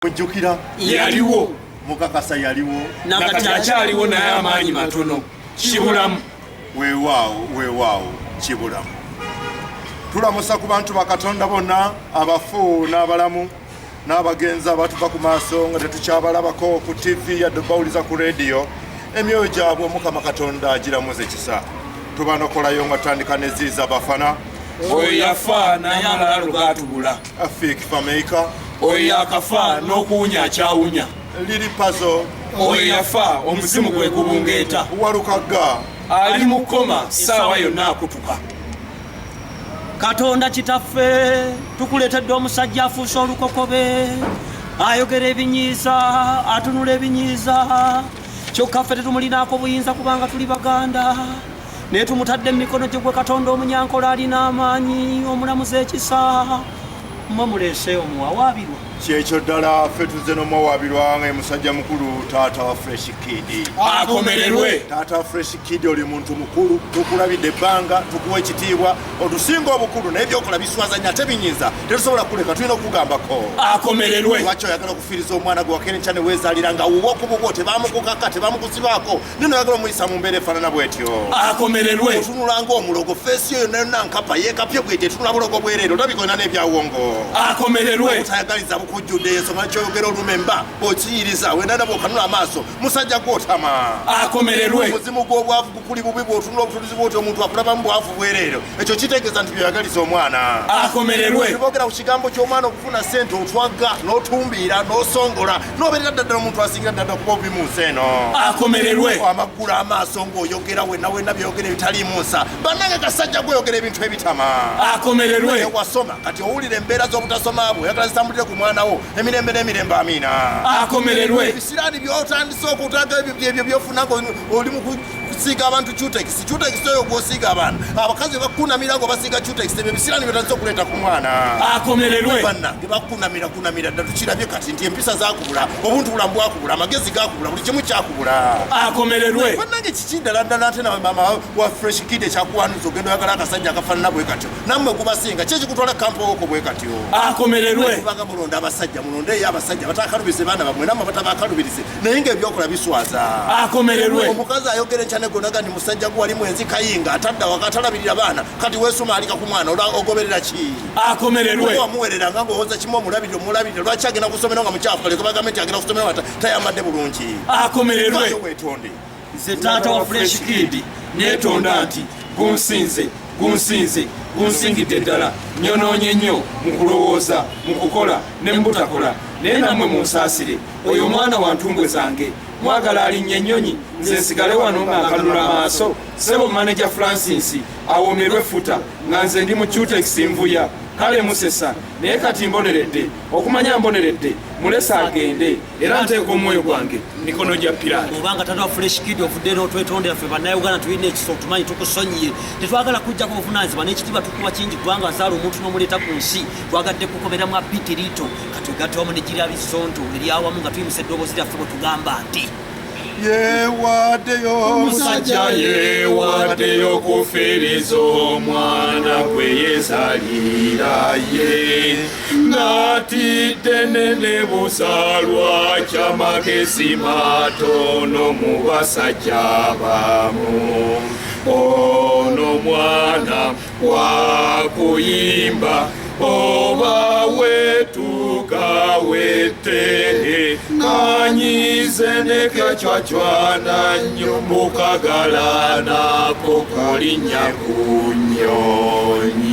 Mujjukira yaliwo mukakasa yaliwo nakati akyaliwo naye amaanyi matono kibulamu weewaawo kibulamu. Tulamusa ku bantu bakatonda bonna abafu n'abalamu n'abagenzi abatuva ku maaso nga tetukyabalabako ku TV yadde bawuliza ku rediyo. Emyoyo gyabwe Mukama Katonda agiramuze kisa. Tubanokolayo nga tutandika neziiza bafana oyo yafa naye amalala lugatubula afiiki fameika oyo yakafa n'okuwunya akyawunya liri pazo oyo yafa omuzimu gwe gubungeeta walukagga ali mu kkoma ssaawa yonna akutuka. Katonda kitaffe tukuleetedde omusajja afuuse olukokobe ayogera ebinyiiza atunula ebinyiiza kyokka ffe tetumulinaako buyinza kubanga tuli baganda naye tumutadde mu mikono gye gwe Katonda omunyankola alina amaanyi omulamuzi ekisa mmwe muleese omuwawaabirwa kyekyo ddala ffe tuzze n'omuwawaabirwa nga ye musajja mukulu taata wa Fresh Kid. akomererwe taata wa Fresh Kid oli muntu mukulu tukulabidde ebbanga tukuwa ekitiibwa otusinga obukulu naye byokola biswazanya ate binyiiza tetusobola kuleka tulina okugambako akomererwe. lwaki oyagala okufiiriza omwana gwe wakerenca ne weezaalira nga wuwa okubugwo tebamukukaka tebamukusibaako nino oyagala omuyisa mu mbeera efaanana bwetyo akomererwe. otunulanga omulogo feesi eyo nayonna nkapa yeekapye bwete tunula bulogo bwereere olabikoina n'ebyawongo akomererwe. otayagaliza bukujjudde ensonga kyoyogera olumemba okiyiriza wendana bwokanula amaaso musajja gwotama akomererwe. omuzimu gw'obwavu gukuli bubi bw'otunula obutulizi bwoti omuntu akulabamu bwavu bwereero ekyo kitegeeza nti byoyagaliza omwana akomererwe. boogera ku kigambo ky'omwana okufuna ssente otwagga n'otumbiira n'osongola n'obeerera ddala omuntu asingira ddala okuba obubi mu nsi eno akomererwe. amaggulu amaaso ng'oyogera wenna byogera ebitaliimu nsa bannange kasajja gweyogera ebintu ebitama akomererwe. wasoma kati owulira embeera z'obutasoma bwe oyagala zitambulire ku mwana wo emirembe n'emirembe amiina akomererwe. ebisiraani by'otandise okutaga ebyo byofuna nga oli mu kusiiga abantu cutex oyo gw'osiiga abaana abakazi bakunamira nga basiiga cutex ebyo ebisiraani byotandise okuleeta ku mwana akomererwe. bannange bakunamira ddala tukirabye kati nti empisa zakubula obuntu bulamu bwakubula amagezi gakubula buli kimu kyakubula akomererwe. bannange kiki ddala ate na maama wa Fresh Kid ekyakuwanuza ogenda oyagala akasajja akafaanana bwe katyo nammwe gubasinga ki ekikutwala kampa woko bwe katyo akomererwe. kubanga mulonda abasajja mulondeeyo abasajja batakalubirize baana bamwe nammwe batabakalubirize naye ng'ebyokola biswaza akomererwe. omukazi ayogera enkya negonaga nti musajja gwali mwenzi kayinga atadda waka atalabirira baana kati weesuma alika ku mwana ogoberera ki akomererwe. wamuwereranga ng'owoza kimu omulabirira lwaki agenda kusomera nga mukyafu kaleka bagamba nti agenda kusomera nga tayambadde bulungi akomererwe. weetonde nze taata wa Fresh Kid neetonda nti gunsingidde ddala nyonoonye nnyo mu kulowooza mu kukola ne mu butakola naye nammwe munsaasire oyo omwana wa ntumbwe zange mwagala alinnya ennyonyi nze nsigale wano nga nkanula maaso ssebo maneja Francis awoomerwe futa nga nze ndi mu cutex nvuya kale musesa naye kati mboneredde okumanya mboneredde mulesa agende era nteeka omwoyo gwange mikono gya Piraato. obanga taata wa Fresh Kid ovudde n'otwetondera ffe bannayuganda tulina ekisa otumanyi tukusonyiye tetwagala kujjako buvunaanyizibwa n'ekitiibwa tukuba kingi kubanga azaala omuntu n'omuleeta ku nsi twagadde kukoberamu apitirito kati ogatte wamu ne girya bisonto eryawamu nga tuyimusa eddoboozi lyaffe bwe tugamba nti yeewaddeyo omusajja yeewaddeyo kufiiriza omwana gwe yeezalira ye n'atidde ne busaalwa ky'amagezi matono mu basajja abamu ono mwana wakuyimba oba wetuka wete kanyize nekacwacwana nnyo mukagalana ko kulinnya ku nnyonyi.